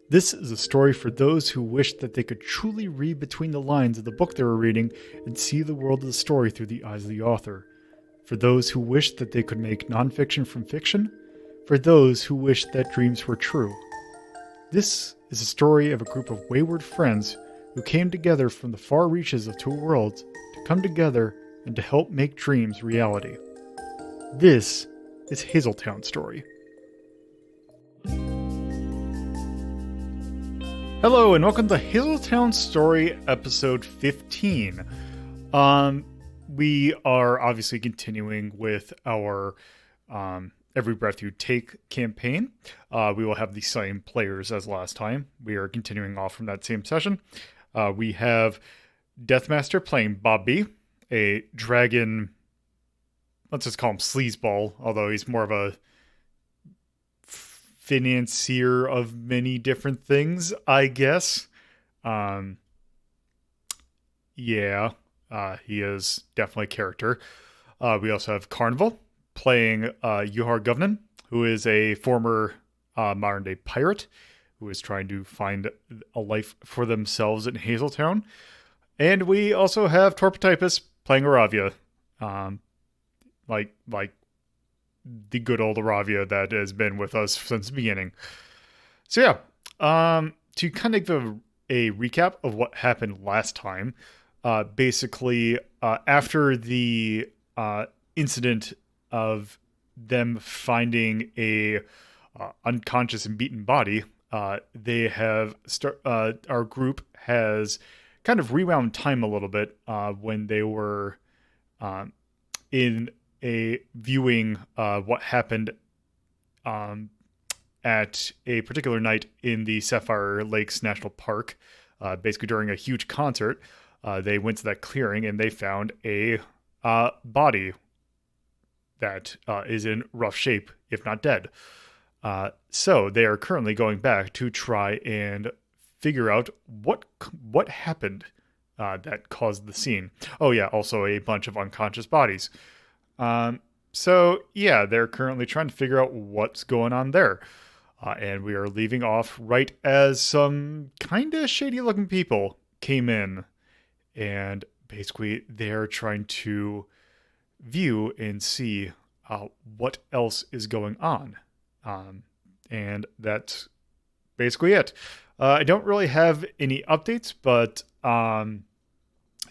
This is a story for those who wished that they could truly read between the lines of the book they were reading and see the world of the story through the eyes of the author. For those who wished that they could make nonfiction from fiction. For those who wished that dreams were true. This is a story of a group of wayward friends who came together from the far reaches of two worlds to come together and to help make dreams reality. This is Hazeltown Story. Hello and welcome to Hazeltown Story episode 15. We are obviously continuing with our Every Breath You Take campaign. We will have the same players as last time. We are continuing off from that same session. We have Deathmaster playing Bobby, a dragon, let's just call him sleazeball, although he's more of a financier of many different things, I guess. He is definitely a character. We also have Carnival playing Yuhar Govenin, who is a former modern-day pirate who is trying to find a life for themselves in Hazeltown. And we also have TorpidTypist playing Iravia, like the good old Iravia that has been with us since the beginning. So to kind of give a recap of what happened last time, basically after the incident of them finding a unconscious and beaten body, they have our group has kind of rewound time a little bit when they were in a viewing what happened at a particular night in the Sapphire Lakes National Park. Basically during a huge concert, they went to that clearing and they found a body that is in rough shape, if not dead. So they are currently going back to try and figure out what happened that caused the scene. Oh yeah, also a bunch of unconscious bodies. They're currently trying to figure out what's going on there. And we are leaving off right as some kind of shady looking people came in. And basically they're trying to view and see what else is going on. And that's basically it. I don't really have any updates, but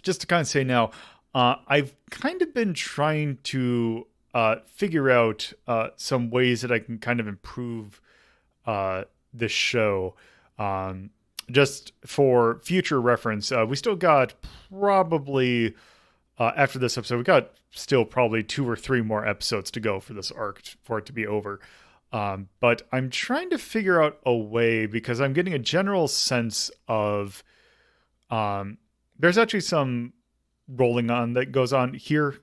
just to kind of say now, I've kind of been trying to figure out some ways that I can kind of improve this show. Just for future reference, we still got probably, after this episode, we got still probably 2 or 3 more episodes to go for this arc for it to be over. But I'm trying to figure out a way because I'm getting a general sense of there's actually some rolling on that goes on here.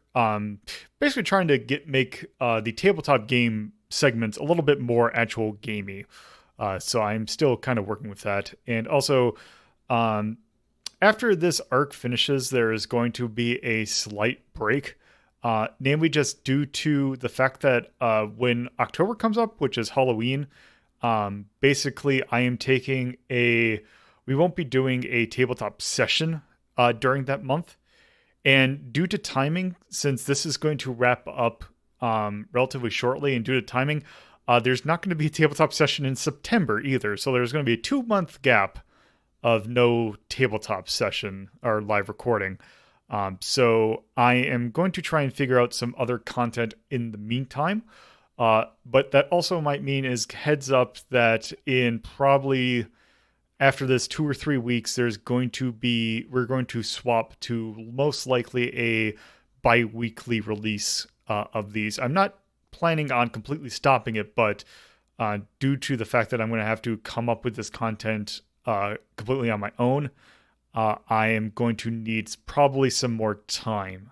Basically trying to make the tabletop game segments a little bit more actual gamey. So I'm still kind of working with that. And also, after this arc finishes, there is going to be a slight break. Namely just due to the fact that when October comes up, which is Halloween, basically I am taking we won't be doing a tabletop session during that month. And due to timing, since this is going to wrap up relatively shortly, and due to timing, there's not going to be a tabletop session in September either. So there's going to be a 2-month gap of no tabletop session or live recording. So I am going to try and figure out some other content in the meantime. But that also might mean is heads up that in probably after this 2 or 3 weeks, we're going to swap to most likely a bi-weekly release of these. I'm not planning on completely stopping it, but due to the fact that I'm going to have to come up with this content completely on my own, I am going to need probably some more time.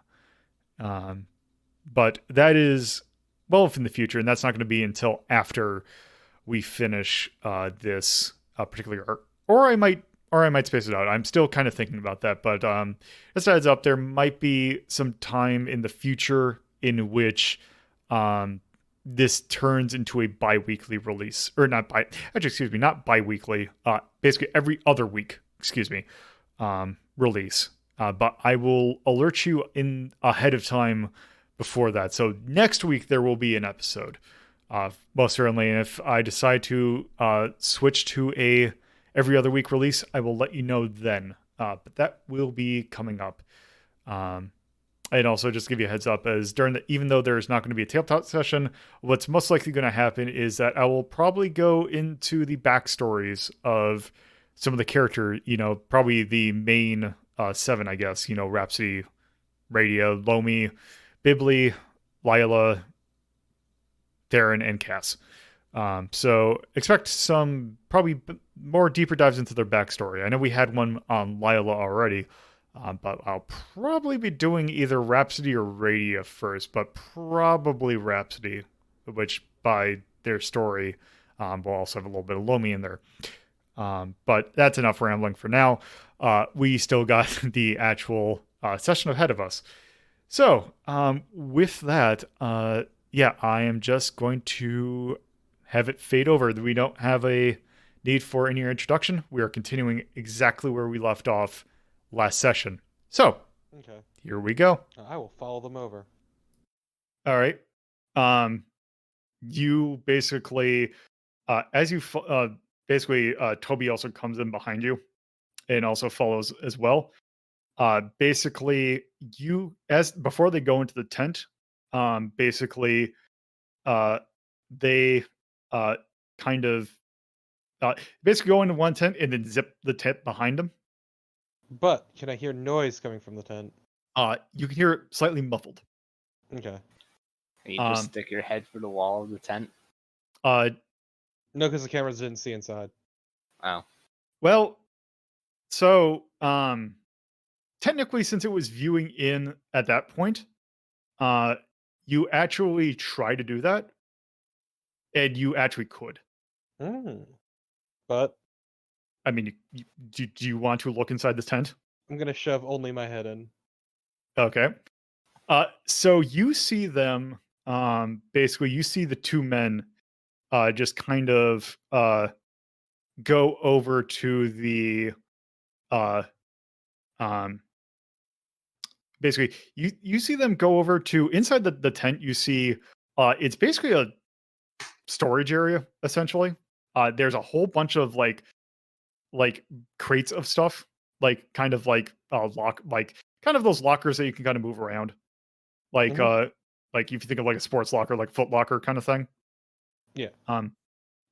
But that is well in the future, and that's not going to be until after we finish this particular arc. Or I might space it out. I'm still kind of thinking about that, but just a heads up, there might be some time in the future in which this turns into a bi-weekly release, or not bi. Actually, excuse me, not bi-weekly. Basically every other week. Excuse me, release. But I will alert you in ahead of time before that. So next week there will be an episode, most certainly. And if I decide to switch to a every other week release, I will let you know then. But that will be coming up. And also just give you a heads up, as even though there's not going to be a tabletop session, what's most likely going to happen is that I will probably go into the backstories of some of the character, probably the main 7, I guess, Rhapsody, Radia, Lomi, Bibli, Lila, Theron, and Cass. So expect some probably more deeper dives into their backstory. I know we had one on Lila already, but I'll probably be doing either Rhapsody or Radia first, but probably Rhapsody, which by their story will also have a little bit of Lomi in there. But that's enough rambling for now. We still got the actual session ahead of us. So, with that, yeah, I am just going to have it fade over. We don't have a need for any introduction. We are continuing exactly where we left off last session. So, okay, here we go. I will follow them over. All right. You basically, as you basically, Toby also comes in behind you and also follows as well. Basically, as before they go into the tent, basically, they kind of basically go into one tent and then zip the tent behind them. But can I hear noise coming from the tent? You can hear it slightly muffled. Okay. You just stick your head through the wall of the tent. No, because the cameras didn't see inside. Oh. Well, so technically, since it was viewing in at that point, you actually try to do that, and you actually could. But I mean, do you want to look inside the tent? I'm gonna shove only my head in. Okay. So you see them. Basically, you see the two men. Just kind of go over to the. Basically, you see them go over to inside the tent. You see, it's basically a storage area essentially. There's a whole bunch of like crates of stuff, like kind of like kind of those lockers that you can kind of move around, like like if you think of like a sports locker, like Foot Locker kind of thing. Yeah.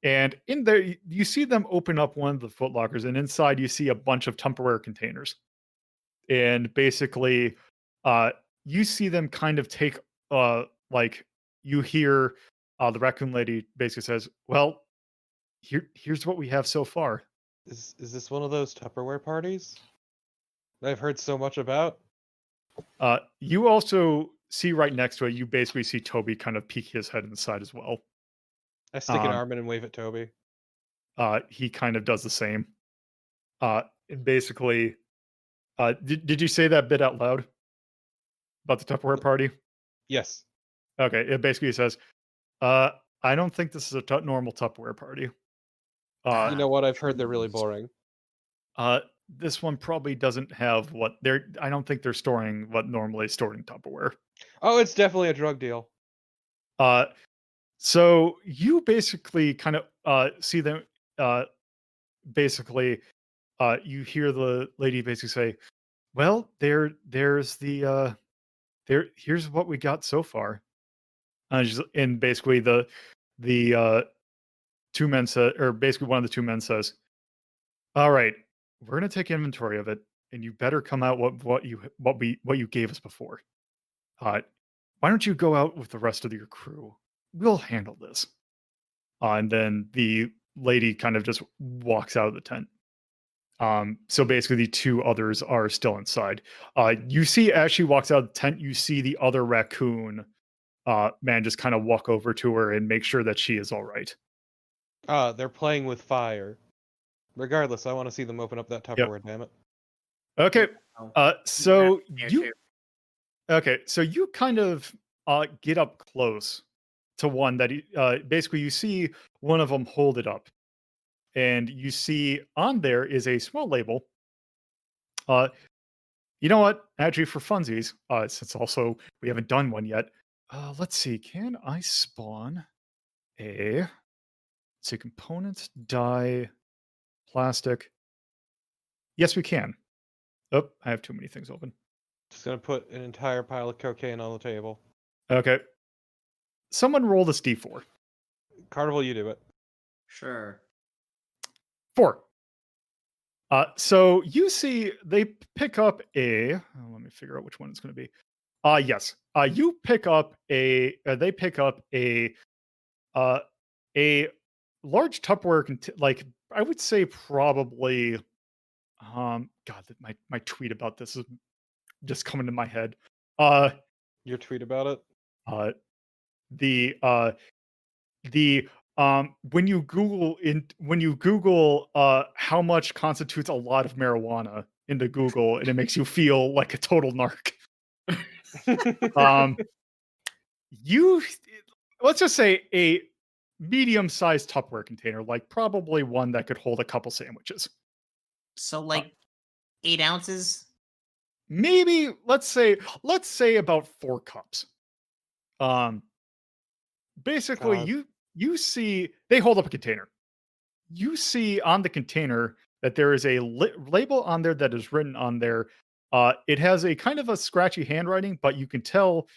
And in there you see them open up one of the Foot Lockers, and inside you see a bunch of Tupperware containers, and basically, you see them kind of take like you hear the raccoon lady basically says, "Well, here's what we have so far." Is this one of those Tupperware parties that I've heard so much about? You also see right next to it, you basically see Toby kind of peek his head inside as well. I stick an arm in and wave at Toby. He kind of does the same. And basically, did you say that bit out loud about the Tupperware party? Yes. Okay, it basically says, I don't think this is a normal Tupperware party. You know what? I've heard they're really boring. This one probably doesn't have what they're. I don't think they're storing what normally is stored in Tupperware. Oh, it's definitely a drug deal. So you basically kind of see them. Basically, you hear the lady basically say, "Well, there's the here's what we got so far." And basically the two men said, or basically one of the two men says, "All right, we're gonna take inventory of it, and you better come out what you gave us before. Why don't you go out with the rest of your crew? We'll handle this." And then the lady kind of just walks out of the tent. So basically, the two others are still inside. You see, as she walks out of the tent, you see the other raccoon man just kind of walk over to her and make sure that she is all right. They're playing with fire. Regardless, I want to see them open up that Tupperware, damn it. Okay. So you kind of get up close to one that basically you see one of them hold it up, and you see on there is a small label. Uh, you know what? Actually, for funsies, since also we haven't done one yet, let's see. Can I spawn a? Let's see, components, die, plastic. Yes, we can. Oh, I have too many things open. Just gonna put an entire pile of cocaine on the table. Okay. Someone roll this d4. Carnival, you do it. Sure. 4. So you see they pick up a. Let me figure out which one it's going to be. Yes. You pick up a. They pick up uh, a large Tupperware. Like I would say, probably. God, my tweet about this is just coming to my head. Your tweet about it. Uh, the when you Google how much constitutes a lot of marijuana into Google, and it makes you feel like a total narc. You let's just say a medium-sized Tupperware container, like probably one that could hold a couple sandwiches. So like 8 ounces? Maybe let's say about 4 cups. Basically, God. you see they hold up a container. You see on the container that there is a label on there that is written on there. It has a kind of a scratchy handwriting, but you can tell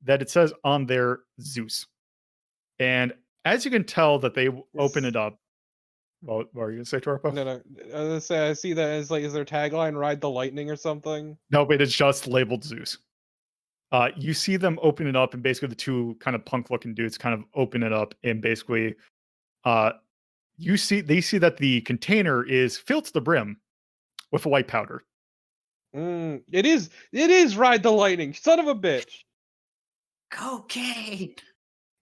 that it says on there Zeus. And as you can tell that they open it up. Well, what are you gonna say, Torpo? No. I was gonna say I see that as like, is their tagline "Ride the Lightning" or something? No, but it's just labeled Zeus. You see them open it up, and basically the two kind of punk-looking dudes kind of open it up, and basically, they see that the container is filled to the brim with white powder. It is "Ride the Lightning," son of a bitch. Cocaine.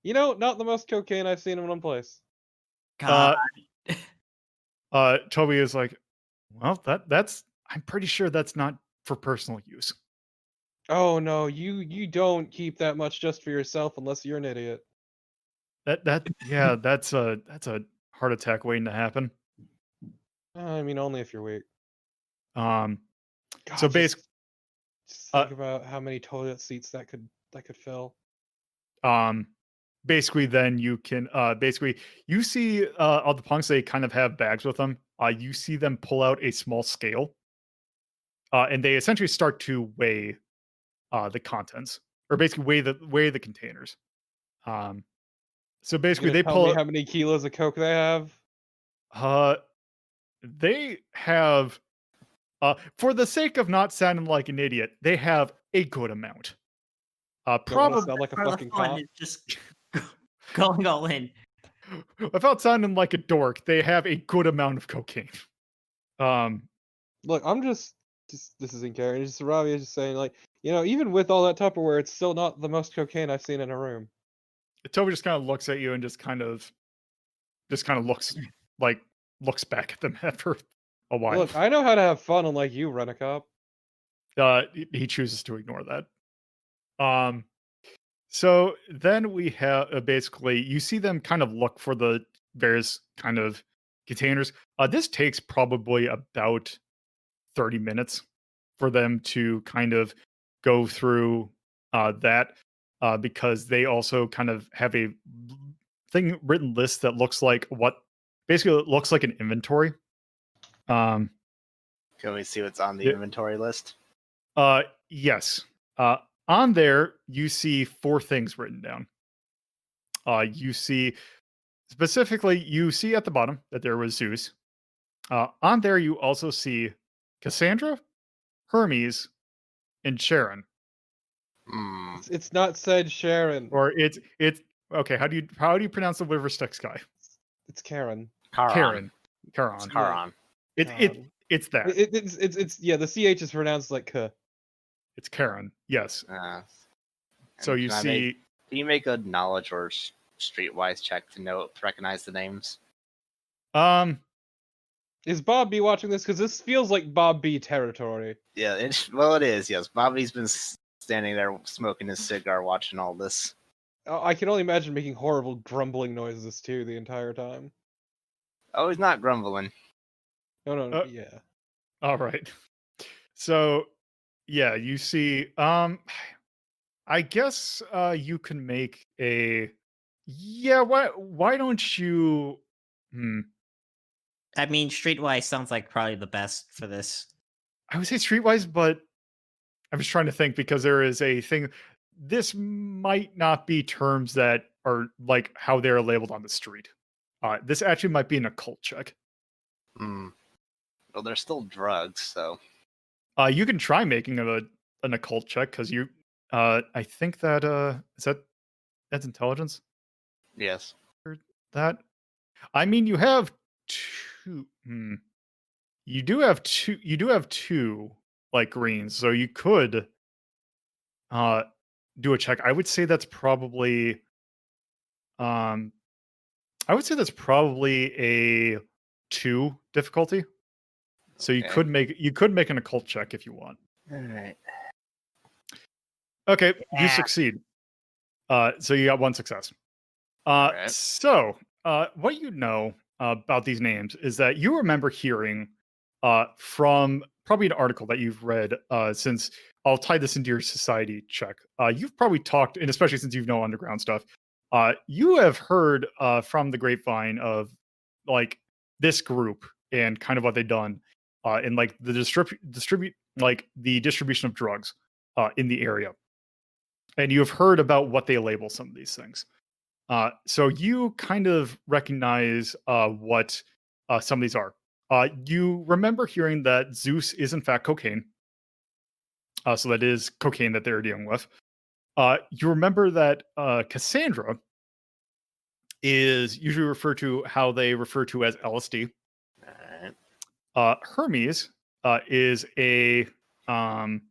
You know, not the most cocaine I've seen in one place. God. Toby is like, well, that's I'm pretty sure that's not for personal use. Oh no, you don't keep that much just for yourself unless you're an idiot. Yeah, that's a heart attack waiting to happen. I mean, only if you're weak. God, So basically, just think about how many toilet seats that could fill. basically, then you can basically you see all the punks, they kind of have bags with them. You see them pull out a small scale, and they essentially start to weigh the contents, or basically weigh the containers. So basically, they Tell me pull. how many kilos of coke they have. They have, for the sake of not sounding like an idiot, they have a good amount. Probably Sound like a Part of the fucking fun cop. is just going all in. without sounding like a dork, they have a good amount of cocaine. Look, I'm just this isn't Karen. Just Iravia just saying, like, even with all that Tupperware, it's still not the most cocaine I've seen in a room. Toby just kind of looks at you and just kind of looks back at them after a while. Look, I know how to have fun, unlike you, Rent-A-Cop. He chooses to ignore that. So then we have basically you see them kind of look for the various kind of containers. This takes probably about 30 minutes for them to kind of go through that because they also kind of have a written list that looks like basically it looks like an inventory. Can we see what's on the inventory list? Yes. On there, you see 4 things written down. You see at the bottom that there was Zeus. On there, you also see Cassandra, Hermes, and Sharon. It's not said Sharon. Or it's okay. How do you pronounce the River Styx guy? It's Karen. Karen. Charon. It's that. It's yeah. The ch is pronounced like k. It's Karen. Yes. So And you see. Can you make a knowledge or streetwise check to recognize the names? Is Bob B watching this? Because this feels like Bob B territory. Yeah, it is. Yes, Bobby's been standing there smoking his cigar, watching all this. I can only imagine making horrible grumbling noises too the entire time. Oh, he's not grumbling. No, Uh, yeah. All right. So, yeah, you see. I guess you can make a. Yeah. Why don't you? Hmm. I mean, Streetwise sounds like probably the best for this. I would say streetwise, but I'm just trying to think because there is a thing. This might not be terms that are like how they're labeled on the street. This actually might be an occult check. Hmm. Well, they're still drugs, so You can try making an occult check because you. I think that that's intelligence. yes. Or that I mean, you have two. You do have two. You do have two like greens, so you could uh do a check. I would say that's probably um I would say that's probably a 2 difficulty. So Okay. you could make an occult check if you want. All right. Okay, you Yeah. succeed. So you got 1 success. Alright. So what you know about these names is that you remember hearing from probably an article that you've read since I'll tie this into your society check. You've probably talked, and especially since you know underground stuff, you have heard from the grapevine of like this group and kind of what they've done in like the distribution of drugs in the area. And you have heard about what they label some of these things. So you kind of recognize what some of these are. You remember hearing that Zeus is in fact cocaine. So that is cocaine that they're dealing with. You remember that Cassandra is usually referred to how they refer to as LSD. Alright. Hermes is um,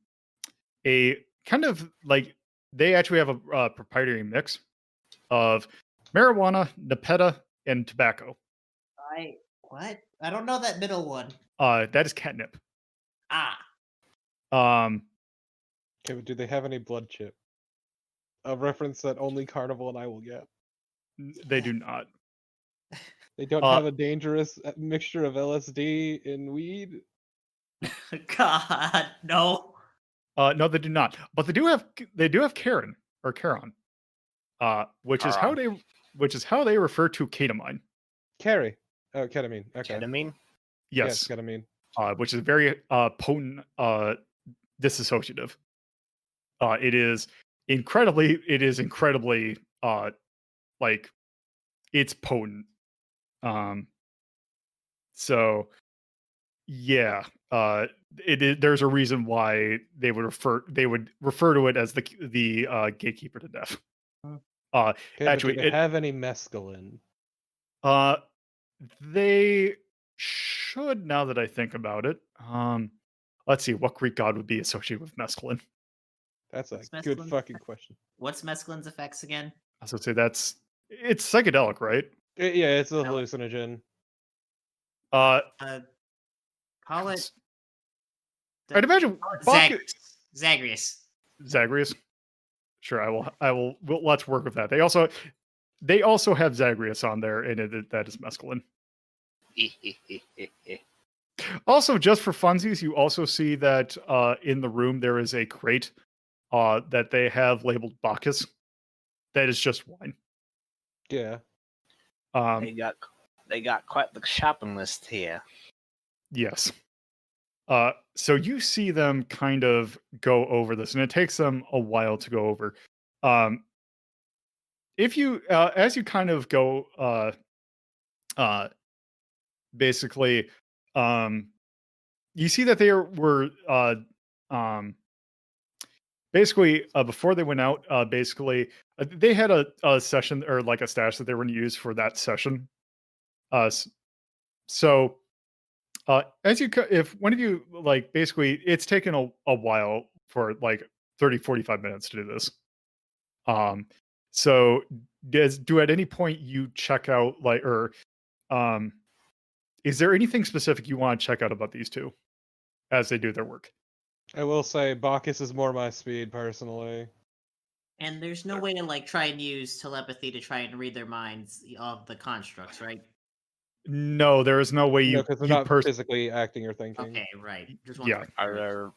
a kind of like they actually have a proprietary mix of marijuana, nepeta, and tobacco. What? I don't know that middle one. That is catnip. Ah. Um, Okay, but do they have any blood chip? A reference that only Carnival and I will get. they do not. They don't Uh, have a dangerous mixture of LSD and weed. God, no. no, they do not. But they do have Karen or Charon, Charon. which is how they refer to ketamine. Carrie. Oh, ketamine. Okay. Ketamine? Yes, Ketamine. which is very potent disassociative. It is incredibly like it's potent. Um, so yeah, there's a reason why they would refer to it as the gatekeeper to death. Hmm. Okay, but do Actually, they have any mescaline? uh, they should now that I think about it. Let's see, what Greek god would be associated with mescaline? That's a What's good mescaline? fucking question. What's mescaline's effects again? I would say it's psychedelic, right? Yeah, it's a No. hallucinogen. Uh, Call it I'd imagine Zagreus. Zagreus. Sure, let's work with that. They also have Zagreus on there, and that is mescaline. Also, just for funsies, you also see that in the room there is a crate that they have labeled Bacchus. That is just wine. Yeah. They got quite the shopping list here. Yes. So you see them kind of go over this, and it takes them a while to go over. If you, as you kind of go, basically, you see that were, basically, before they went out, they had a session or like a stash that they were going to use for that session. So if one of you like basically it's taken a while for like 30-45 minutes to do this. So do at any point you check out like or um is there anything specific you want to check out about these two as they do their work? I will say Bacchus is more my speed personally. And there's no way to like try and use telepathy to try and read their minds of the constructs, right? No, there is no way No, you because they're you not physically acting or thinking. Okay, right. Just Yeah. wondering. Are there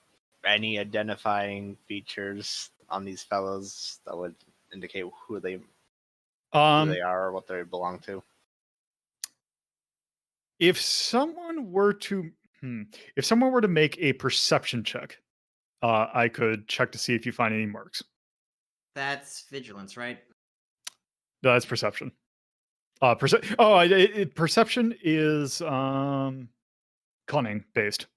any identifying features on these fellows that would indicate who they are or what they belong to? If someone were to make a perception check, I could check to see if you find any marks. That's vigilance, right? No, that's perception. Perception is cunning based.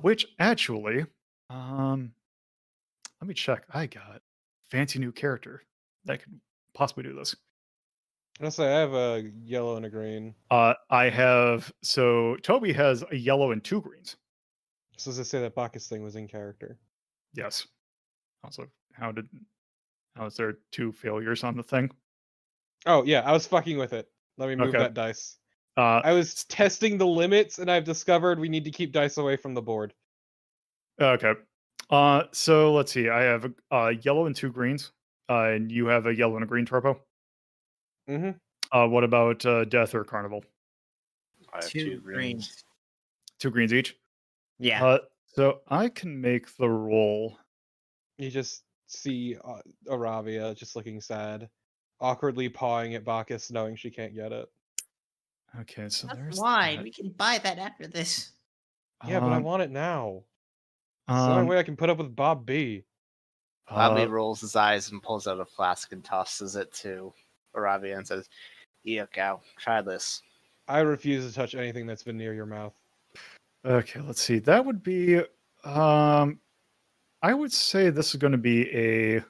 Which actually, let me check. I got fancy new character that could possibly do this. I say I have a yellow and a green. Toby has a yellow and 2 greens. So as I say that Bacchus thing was in character. Yes. Also, how is there 2 failures on the thing? Oh yeah, I was fucking with it. Let me move Okay. that dice. Uh, I was testing the limits, and I've discovered we need to keep dice away from the board. okay. So let's see. I have a yellow and 2 greens, and you have a yellow and a green, Torpo. Mm-hmm. What about Death or Carnival? I have 2 2 greens. 2 greens each. Yeah. So I can make the roll. You just see Iravia just looking sad, awkwardly pawing at Bacchus, knowing she can't get it. Okay, so That's there's wine. that. We can buy that after this. Yeah, but I want it now. It's the only way I can put up with Bob B. Bobby rolls his eyes and pulls out a flask and tosses it to Iravia and says, "Yeah, cow, try this." I refuse to touch anything that's been near your mouth. Okay, let's see. That would be I would say this is going to be a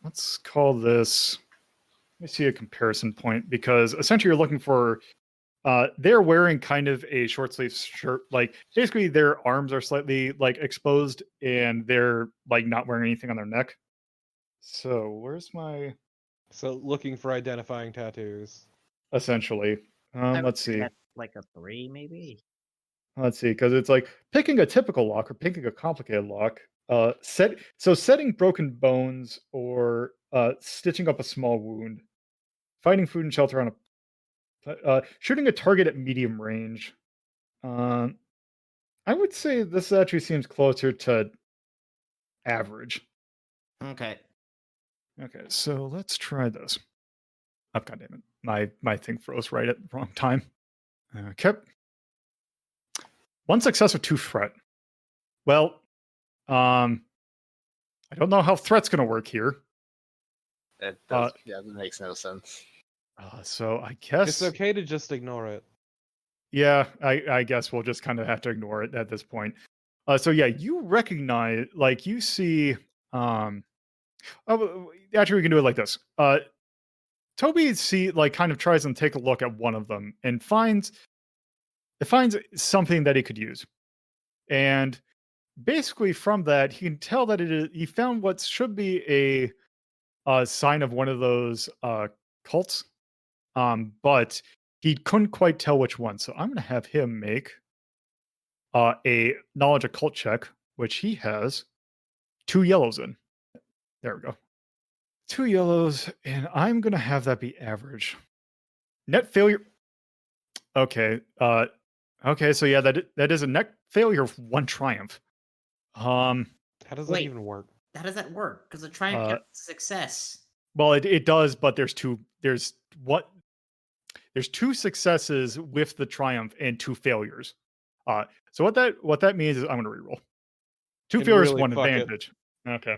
let's call this, let me see a comparison point, because essentially you're looking for they're wearing kind of a short sleeve shirt, like basically their arms are slightly like exposed and they're like not wearing anything on their neck. So where's my So looking for identifying tattoos. essentially I would let's say see. that's like a 3, maybe. Let's see, because it's like picking a typical lock or picking a complicated lock. Setting broken bones or stitching up a small wound, finding food and shelter on shooting a target at medium range. I would say this actually seems closer to average. Okay. Okay, so let's try this. Oh, God damn it! My thing froze right at the wrong time. Okay. 1 success or 2 threat. Well, I don't know how threat's going to work here. It does, yeah, that makes no sense. So I guess It's okay to just ignore it. Yeah, I guess we'll just kind of have to ignore it at this point. So yeah, you recognize, like you see, actually we can do it like this. Toby kind of tries and take a look at one of them and finds something that he could use, and basically from that he can tell that he found what should be a sign of one of those cults, but he couldn't quite tell which one. So I'm going to have him make a knowledge occult check, which he has 2 yellows in. There we go. 2 yellows, and I'm gonna have that be average. Net failure. Okay. Okay. So yeah, that is a net failure of 1 triumph. How does that Wait. even work? How does that work? Because the triumph counts as success. Well, it does, but there's 2 successes with the triumph and 2 failures. So what that means is I'm gonna reroll. 2 And failures, really 1 fuck it. advantage. Okay.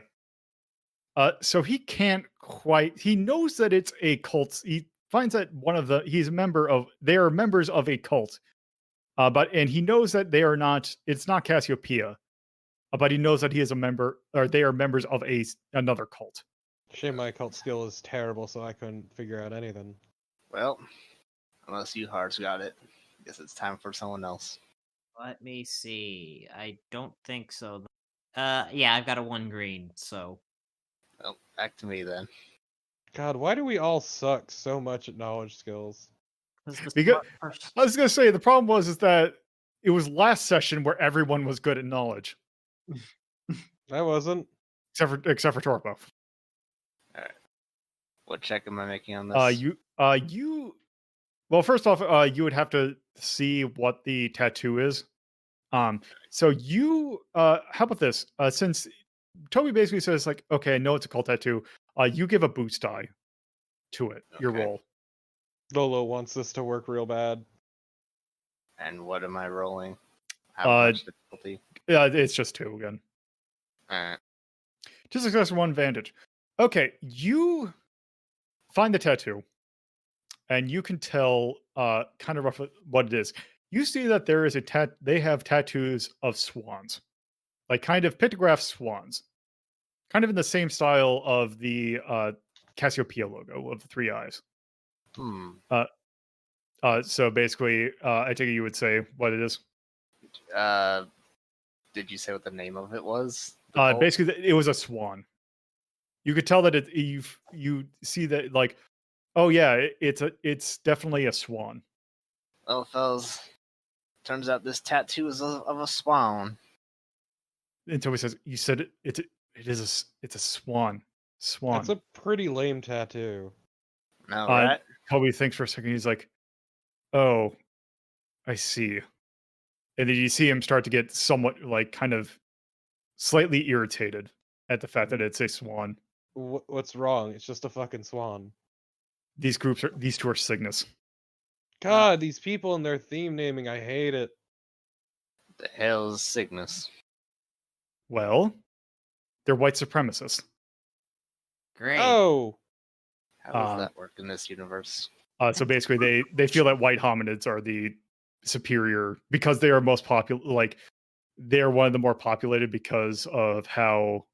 So he can't quite. He knows that it's a cult. He finds that they are members of a cult. And he knows that they are not. It's not Cassiopeia, but he knows that he is a member, or they are members of another cult. Shame my occult skill is terrible, so I couldn't figure out anything. Well, unless Yuhar's got it, I guess it's time for someone else. Let me see. I don't think so. Yeah, I've got a 1 green, so. Well, back to me then. God, why do we all suck so much at knowledge skills? Because I was gonna say the problem is that it was last session where everyone was good at knowledge. I wasn't. except for Torpo. All right. What check am I making on this? Well, first off, you would have to see what the tattoo is. So how about this? Since Toby basically says like, okay, I know it's a cult tattoo. You give a boost die to it. Your Okay. roll. Lolo wants this to work real bad. And what am I rolling? How much difficulty? Yeah, it's just 2 again. Alright. Just success, 1 advantage. Okay, you find the tattoo, and you can tell kind of roughly what it is. You see that there is they have tattoos of swans, like kind of pictograph swans, kind of in the same style of the Cassiopeia logo of the 3 eyes. So basically, I take it you would say what it is. Did you say what the name of it was? Basically, it was a swan. You could tell that you see that like, oh yeah, it's definitely a swan. Well, fellas, turns out this tattoo is of a swan. And Toby says, "You said it's a swan. Swan." That's a pretty lame tattoo. No, right? Toby thinks for a second. He's like, "Oh, I see." And then you see him start to get somewhat like kind of slightly irritated at the fact that it's a swan. What's wrong? It's just a fucking swan. These two are Cygnus. God, these people and their theme naming, I hate it. The hell's Cygnus? Well, they're white supremacists. Great. Oh, How does that work in this universe? So basically, they feel that white hominids are the superior because they are most popular. Like they're one of the more populated because of how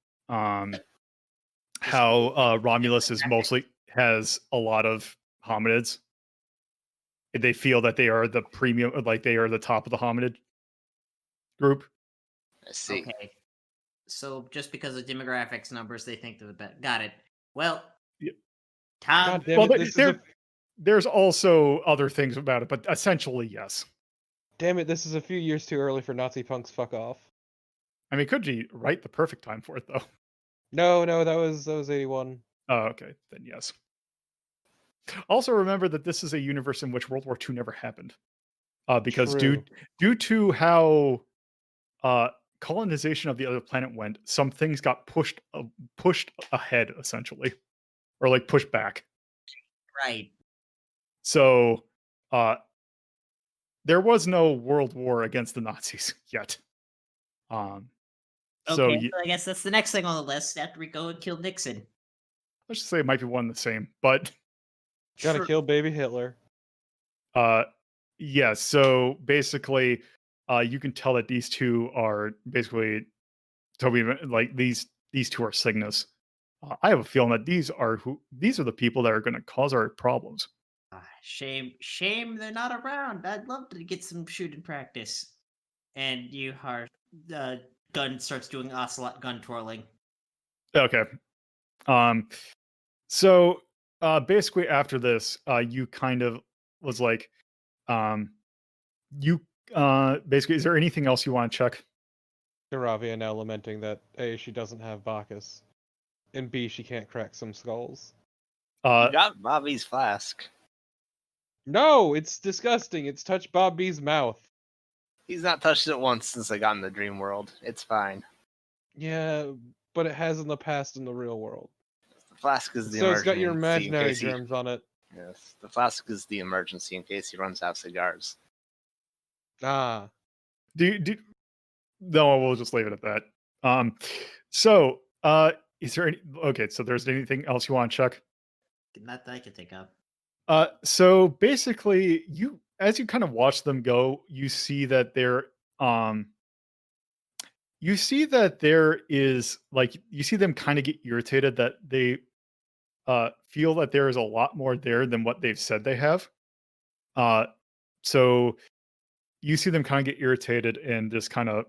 Romulus is mostly has a lot of hominids. They feel that they are the premium, like they are the top of the hominid group. I see. Okay. So just because of demographics numbers, they think they're the best. Got it. Well, Yeah. Tom. God damn it, there's also other things about it, but essentially, yes. Damn it, this is a few years too early for Nazi punks. Fuck off. I mean, could be right the perfect time for it, though. No, that was 81. Oh, okay, then yes. Also, remember that this is a universe in which World War II never happened, because True. due to how colonization of the other planet went, some things got pushed ahead, essentially, or like pushed back. Right. So, there was no World War against the Nazis yet. So Okay, so I guess that's the next thing on the list after we go and kill Nixon. Let's just say it might be one and the same, but Gotta kill baby Hitler. yeah. So basically, you can tell that these two are basically Toby. Like these two are Cygnus. I have a feeling that these are the people that are going to cause our problems. Shame they're not around. I'd love to get some shooting practice. And Yuhar gun starts doing ocelot gun twirling. Okay. So basically after this, you kind of was like, you basically, is there anything else you want to check? Iravia now lamenting that A, she doesn't have Bacchus, and B, she can't crack some skulls. You got Bobby's flask. No, it's disgusting. It's touched Bob B's mouth. He's not touched it once since I got in the dream world. It's fine. Yeah, but it has in the past in the real world. The flask is the So emergency. it's got your imaginary germs on it. Yes, the flask is the emergency in case he runs out of cigars. Ah. No, we'll just leave it at that. So, is there any? Okay, so there's anything else you want to check? Not that I can think of. So basically, as you kind of watch them go, you see that there is like you see them kind of get irritated that they feel that there is a lot more there than what they've said they have. So you see them kind of get irritated and just kind of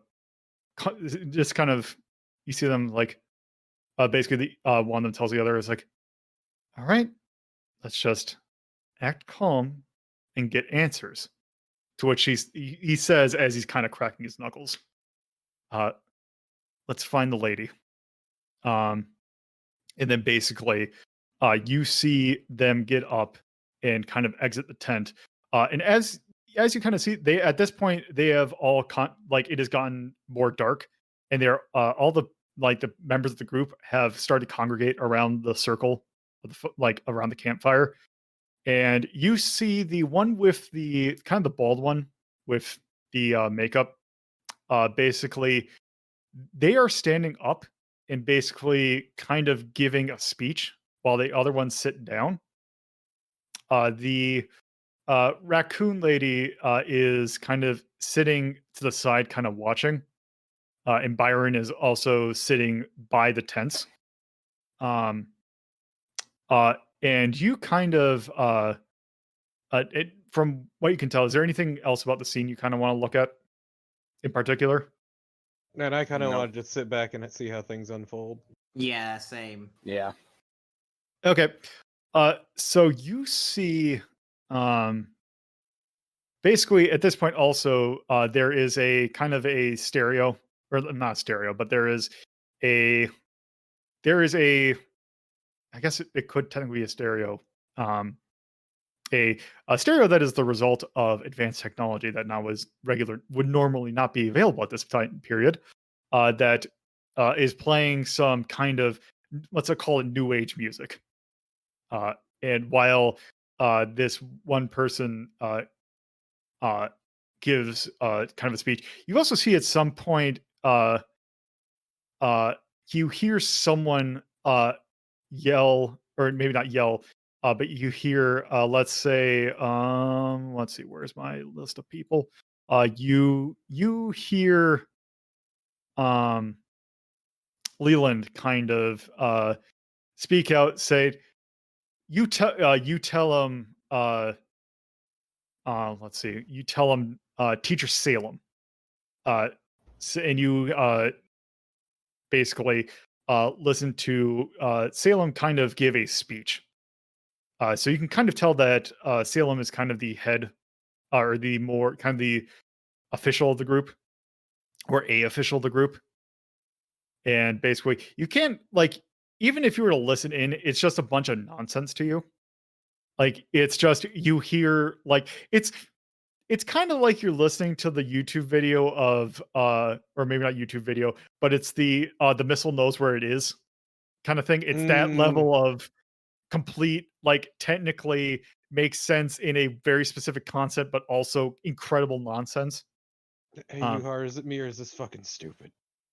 you see them like basically one of them tells the other is like, all right, let's just act calm and get answers. To which he says as he's kind of cracking his knuckles, let's find the lady. And then basically, you see them get up and kind of exit the tent. And as you kind of see, they at this point they have all like it has gotten more dark, and they're all the like the members of the group have started to congregate around the circle, of like around the campfire. And you see the one with the kind of the bald one with the makeup. Basically, they are standing up and basically kind of giving a speech while the other one's sitting down. The raccoon lady is kind of sitting to the side, kind of watching, and Byron is also sitting by the tents. Um, and you kind of, from what you can tell, is there anything else about the scene you kind of want to look at in particular? And I kind of Nope. wanted to sit back and see how things unfold. Yeah, same. Yeah. Okay. So you see, um, basically at this point also, there is a kind of a stereo, or not stereo, but a there is a, I guess it could technically be a stereo, um, a stereo that is the result of advanced technology that now would normally not be available at this time period. That is playing some kind of, let's call it new age music. Uh, and while this one person uh, gives kind of a speech, you also see at some point uh, you hear someone yell, or maybe not yell, but you hear, let's say, let's see, where's my list of people? You hear um, Leland kind of speak out, say, you tell him, let's see, you tell him, Teacher Salem, uh, and you basically listen to Salem kind of give a speech. So you can kind of tell that Salem is kind of the head, or the more kind of the official of the group, or a official of the group. And basically, you can't like, even if you were to listen in, it's just a bunch of nonsense to you. Like it's just you hear like it's kind of like you're listening to the YouTube video of or maybe not YouTube video, but it's the missile knows where it is kind of thing. It's that Mm, level of complete, like technically makes sense in a very specific concept, but also incredible nonsense. hey, Um, Yuhar, is it me or is this fucking stupid?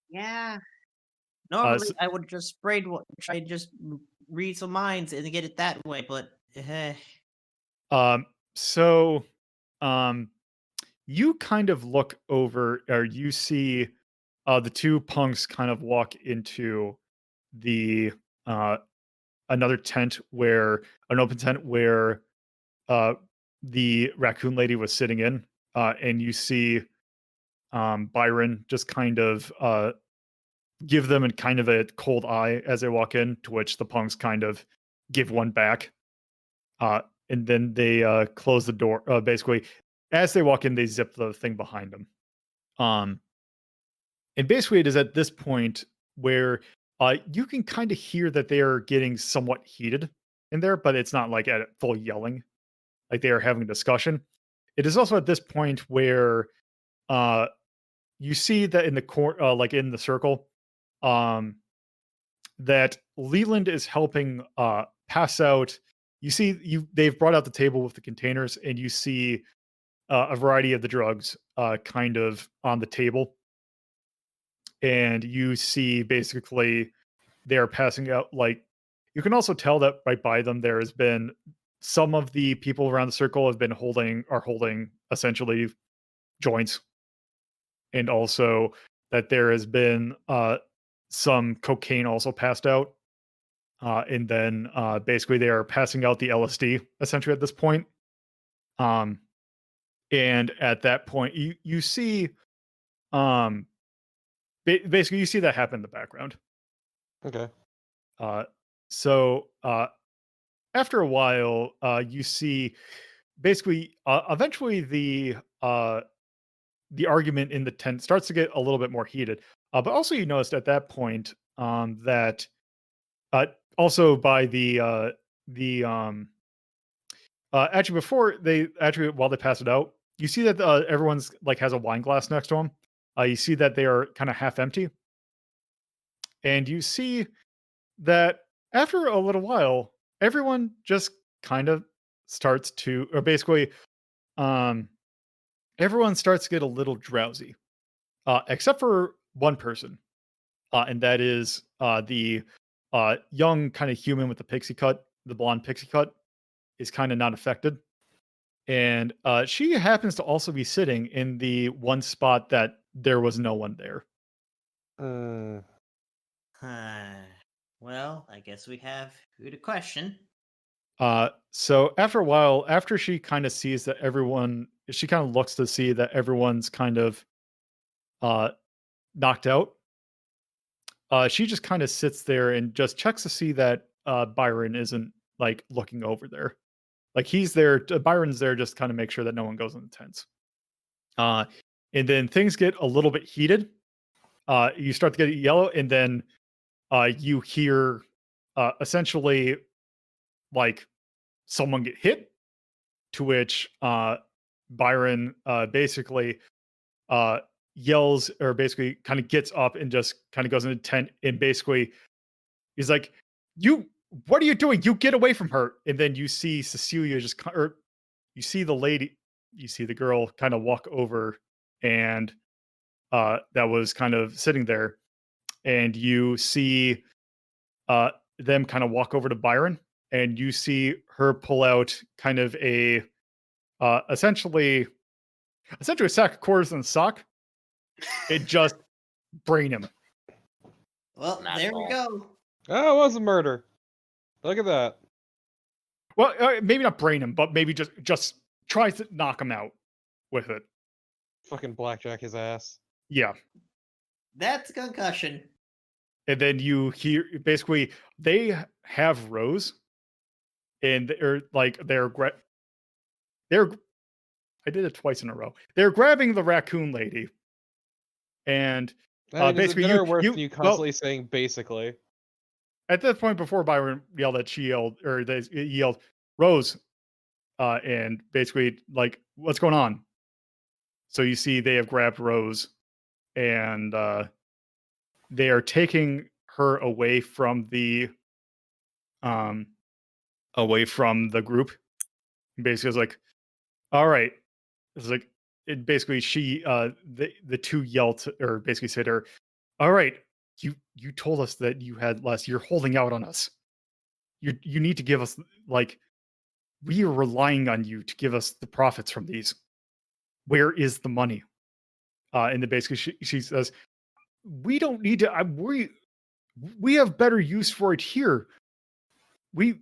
Yeah. uh, Normally, so, I would just try to just read some minds and get it that way, but um, so, um, you kind of look over, or you see the two punks kind of walk into the uh, another tent, where an open tent where uh, the raccoon lady was sitting in, and you see Byron just kind of give them a kind of a cold eye as they walk in, to which the punks kind of give one back. Uh, and then they close the door. Basically, as they walk in, they zip the thing behind them. Um, and basically, it is at this point where you can kind of hear that they are getting somewhat heated in there, but it's not like at full yelling, like they are having a discussion. It is also at this point where uh, you see that in the like in the circle, um, that Leland is helping pass out. You see, they've brought out the table with the containers, and you see a variety of the drugs kind of on the table, and you see basically they're passing out. Like you can also tell that right by them, there has been some of the people around the circle have been holding essentially joints, and also that there has been some cocaine also passed out. And then basically they are passing out the LSD essentially at this point. Um, and at that point, you see um, basically you see that happen in the background. Okay. Uh, so after a while, you see basically eventually the argument in the tent starts to get a little bit more heated. But also you noticed at that point that also by actually while they pass it out, you see that everyone's like has a wine glass next to them. You see that they are kind of half empty, and you see that after a little while, everyone just kind of starts to, or basically, um, everyone starts to get a little drowsy, except for one person, and that is the young kind of human with the pixie cut, the blonde pixie cut, is kind of not affected. And she happens to also be sitting in the one spot that there was no one there. Well, I guess we have who to question. So after a while, after she kind of sees that she kind of looks to see that everyone's kind of uh, knocked out. She just kind of sits there and just checks to see that Byron isn't like looking over there. Like he's there, Byron's there just kind of make sure that no one goes in the tents. And then things get a little bit heated. You start to get yellow, and then you hear essentially like someone get hit, to which Byron basically yells, or basically kind of gets up and just kind of goes into the tent, and basically he's like, what are you doing? You get away from her. And then you see Cecilia or you see the girl kind of walk over, and that was kind of sitting there, and you see them kind of walk over to Byron, and you see her pull out kind of a essentially a sack of quarters and a sock. It just brain him. Well, there we go. Oh, it was a murder. Look at that. Well, maybe not brain him, but maybe just tries to knock him out with it. Fucking blackjack his ass. Yeah. That's a concussion. And then you hear basically they have Rose, and they're I did it twice in a row. They're grabbing the raccoon lady, and basically is it better or worse than you constantly saying basically? At that point, before Byron yelled, they yelled Rose, and basically like, what's going on? So you see they have grabbed Rose, and they are taking her away from the group. Basically, it's like, all right. It's like, it basically the two yelled, or basically said to her, all right, you told us that you had less. You're holding out on us. You need to give us, like, we are relying on you to give us the profits from these. Where is the money? And then basically she says, we don't need to. We have better use for it here. We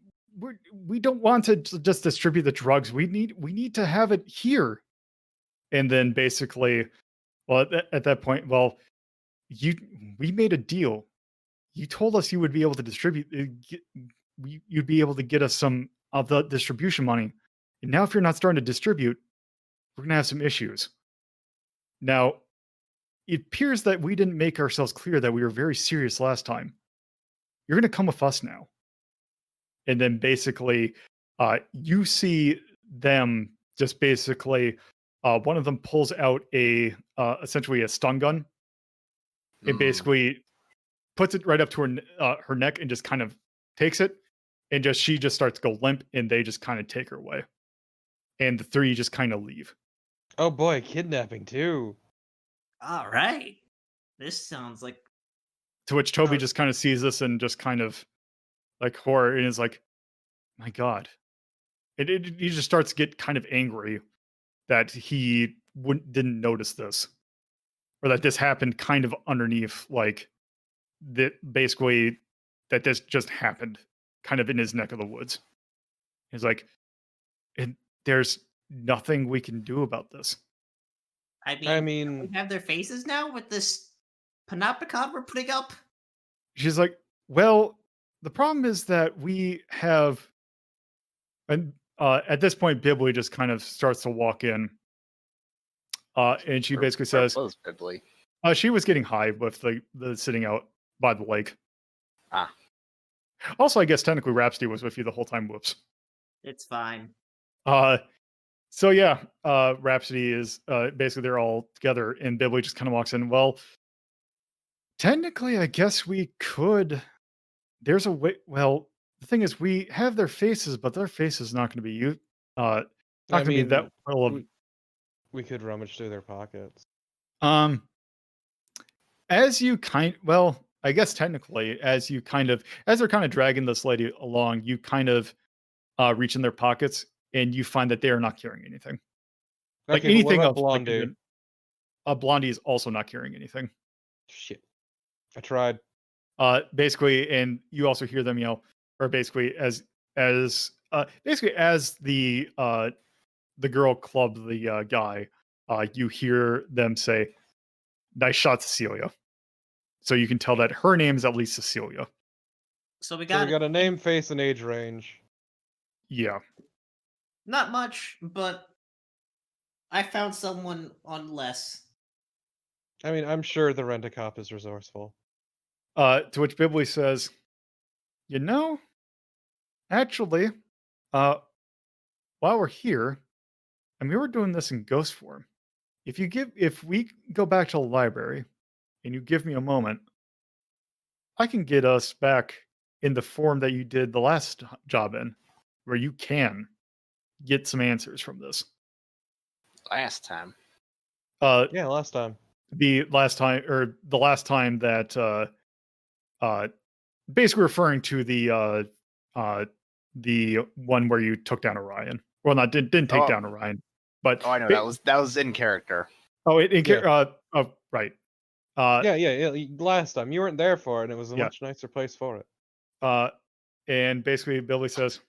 don't want to just distribute the drugs. We need to have it here. And then basically, well, at that point, well, we made a deal. You told us you would be able to distribute. You'd be able to get us some of the distribution money. And now, if you're not starting to distribute, we're gonna have some issues. Now, it appears that we didn't make ourselves clear that we were very serious last time. You're gonna come with us now. And then basically, you see them just basically, one of them pulls out essentially a stun gun. It basically puts it right up to her neck and just kind of takes it, and she just starts to go limp, and they just kind of take her away, and the three just kind of leave. Oh boy, kidnapping too. All right, this sounds like. To which Toby just kind of sees this and just kind of like horror, and is like, my God. He just starts to get kind of angry that he didn't notice this, or that this happened kind of underneath, like that basically that this just happened kind of in his neck of the woods. He's like, and there's nothing we can do about this. I mean, we have their faces now with this panopticon we're putting up. She's like, well, the problem is that we have, and at this point, Bibley just kind of starts to walk in, and she basically says, "Where was Bibley?" She was getting high with the sitting out by the lake. Ah. Also, I guess technically Rhapsody was with you the whole time. Whoops. It's fine. So yeah, Rhapsody is basically they're all together, and Bibli just kind of walks in. Well, technically, I guess we could. There's a way. Well, the thing is, we have their faces, but their face is not going to be you. Not I going to be that mean, well of. we could rummage through their pockets. As you well, I guess technically, as they're kind of dragging this lady along, you kind of reach in their pockets, and you find that they are not carrying anything. Like Okay, but what anything about of like Blondie? Blondie is also not carrying anything. Shit. I tried. Basically, and you also hear them yell, or basically as basically as the girl clubbed the guy, you hear them say, "Nice shot, Cecilia." So you can tell that her name is at least Cecilia. So we So we got, got a name, face, and age range. Yeah. not much, but I found someone on less. I mean, I'm sure the rent-a-cop is resourceful. To which Bibli says, "You know, actually, uh, while we're here, I mean, we're doing this in ghost form. If we go back to the library, and you give me a moment, I can get us back in the form that you did the last job in, where you can get some answers from this." Last time. Yeah, last time. The last time that basically referring to the one where you took down Orion. Well, not didn't take down Orion, but I know that was in character. Yeah. Right. Yeah. Last time you weren't there for it, and it was a Yeah. much nicer place for it. And basically Billy says,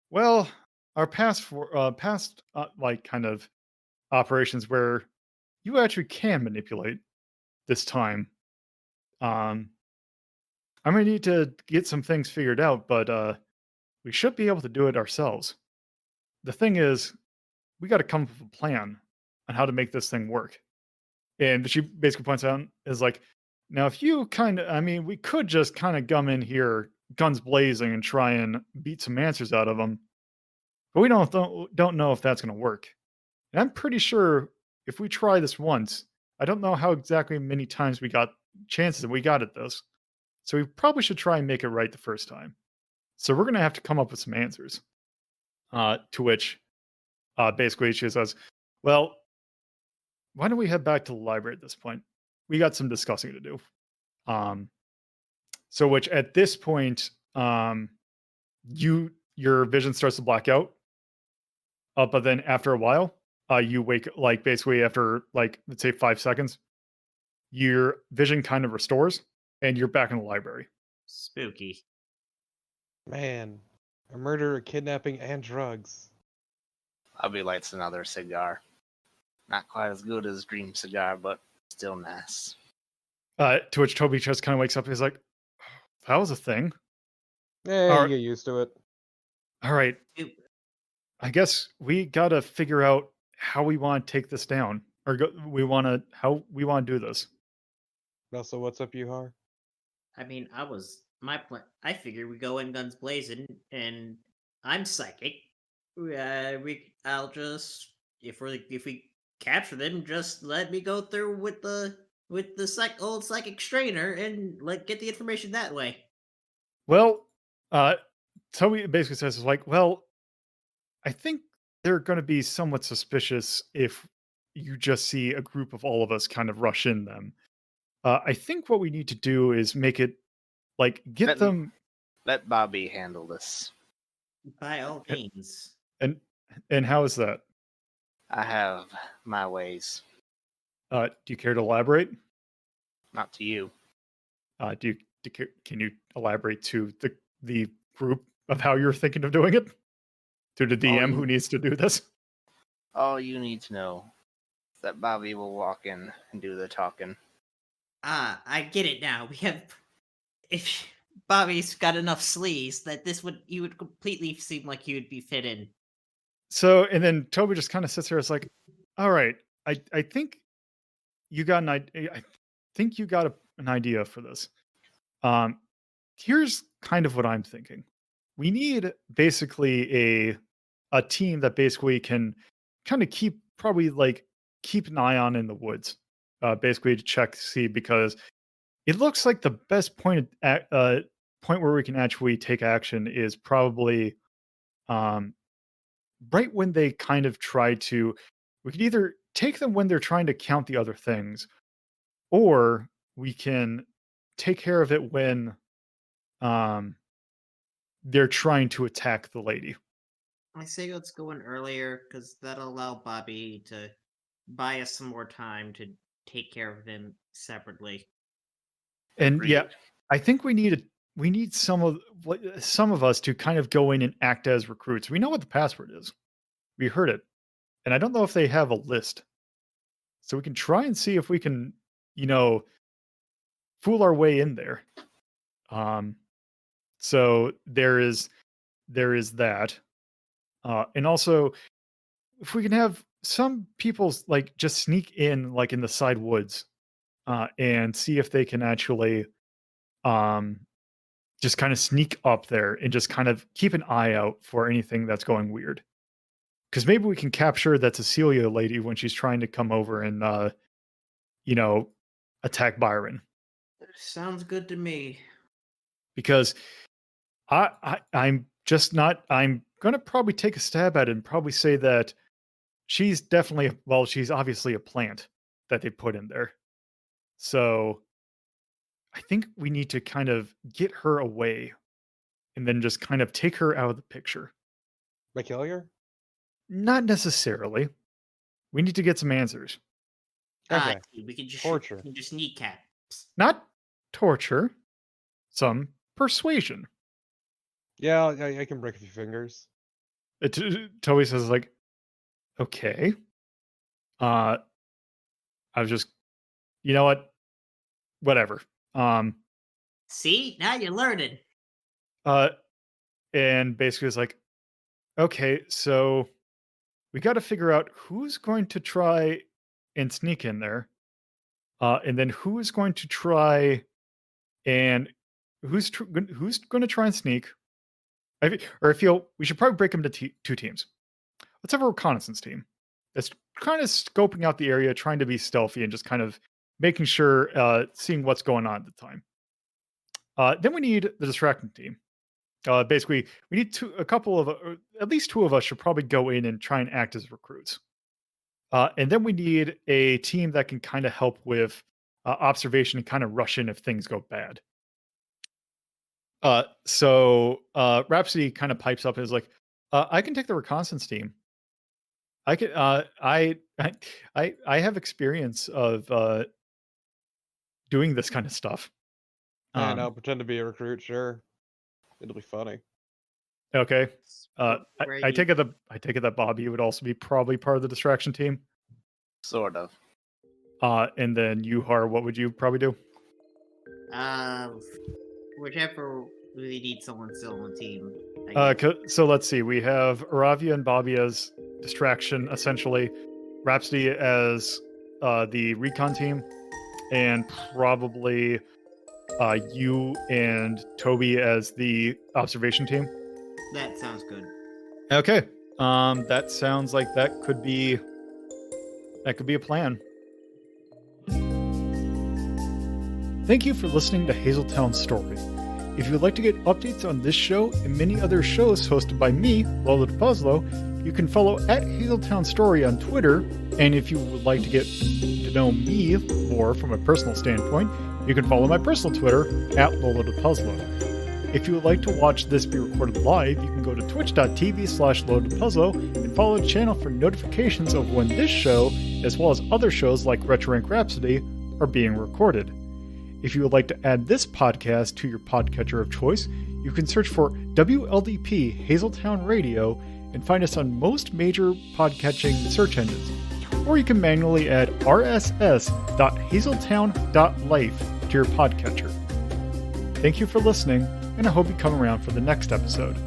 "Well, our past like kind of operations where you actually can manipulate this time. I'm gonna need to get some things figured out, but we should be able to do it ourselves. The thing is, we got to come up with a plan on how to make this thing work." And she basically points out is like, "Now, if you I mean, we could just kind of come in here, guns blazing, and try and beat some answers out of them, but we don't know if that's going to work. And I'm pretty sure if we try this once, I don't know how exactly many times we got chances that we got at this. So we probably should try and make it right the first time. So we're going to have to come up with some answers." To which basically she says, "Well, why don't we head back to the library at this point? We got some discussing to do." Um, so which at this point, your vision starts to black out. But then after a while, you wake like basically after like let's say 5 seconds, your vision kind of restores, and you're back in the library. Spooky. Man, a murder, a kidnapping, and drugs. Abby lights another cigar. Not quite as good as Dream Cigar, but still nice. To which Toby just kind of wakes up. He's like, "That was a thing. Hey, All you right. get used to it. All right. It- I guess we gotta figure out how we want to take this down, or how we want to do this." Also, what's up, Yuhar? I mean, my plan. I figured we go in guns blazing, and I'm psychic. I'll just if we capture them, just let me go through with the old psychic strainer and get the information that way. Well, Toby basically says, like, "Well, I think they're going to be somewhat suspicious if you just see a group of all of us kind of rush in them. I think what we need to do is make it like get them." Let Bobby handle this. By all means. And how is that? I have my ways. Do you care to elaborate? Not to you. Can you elaborate to the group of how you're thinking of doing it? To the DM who needs to do this? All you need to know is that Bobby will walk in and do the talking. I get it now. If Bobby's got enough sleaze that you would completely seem like you would be fit in. So, and then Toby just kind of sits there. It's like, "All right, I think you got an idea. I think you got an idea for this. Can here's kind of what I'm thinking. We need basically a team that basically can kind of keep an eye on in the woods, basically to check to see, because it looks like the best point where we can actually take action is probably um, right when they kind of try to. We could either take them when they're trying to count the other things, or we can take care of it when um, they're trying to attack the lady. I say let's go in earlier because that'll allow Bobby to buy us some more time to take care of them separately. And yeah, I think we need some of us to kind of go in and act as recruits. We know what the password is. We heard it. And I don't know if they have a list. So we can try and see if we can, fool our way in there. So there is that. And also, if we can have some people like just sneak in like in the side woods and see if they can actually just kind of sneak up there and just kind of keep an eye out for anything that's going weird. Because maybe we can capture that Cecilia lady when she's trying to come over and, attack Byron. Sounds good to me. Because I'm going to probably take a stab at it and probably say that she's she's obviously a plant that they put in there. So I think we need to kind of get her away and then just kind of take her out of the picture. By killing her? Not necessarily. We need to get some answers. Okay. We can just Torture. We can just kneecap. Not torture. Some persuasion. Yeah, I can break a few fingers. Toby says like, okay. I was just, you know what? Whatever. See, now you're learning. And basically it's like, okay, so we got to figure out who's going to try and sneak in there, and then who is going to try and who's going to try and sneak. I feel we should probably break them to two teams. Let's have a reconnaissance team that's kind of scoping out the area, trying to be stealthy and just kind of making sure, seeing what's going on at the time. Then we need the distracting team. Basically, we need at least two of us should probably go in and try and act as recruits. And then we need a team that can kind of help with observation and kind of rush in if things go bad. So Rhapsody kind of pipes up and is like, I can take the reconnaissance team. I can. I have experience of doing this kind of stuff. And I'll pretend to be a recruit. Sure, it'll be funny. Okay. I take it that Bobby would also be probably part of the distraction team. Sort of. And then Yuhar, what would you probably do? Whichever we need someone still on the team. So let's see. We have Iravia and Bobby as distraction, essentially. Rhapsody as the recon team, and probably you and Toby as the observation team. That sounds good. Okay. That sounds like that could be a plan. Thank you for listening to Hazeltown Story. If you would like to get updates on this show and many other shows hosted by me, LoloDePuzlo, you can follow at Hazeltown Story on Twitter. And if you would like to get to know me more from a personal standpoint, you can follow my personal Twitter at LoloDePuzlo. If you would like to watch this be recorded live, you can go to twitch.tv/LoloDePuzlo and follow the channel for notifications of when this show, as well as other shows like Retro Rank Rhapsody, are being recorded. If you would like to add this podcast to your podcatcher of choice, you can search for WLDP Hazeltown Radio and find us on most major podcatching search engines. Or you can manually add rss.hazeltown.life to your podcatcher. Thank you for listening, and I hope you come around for the next episode.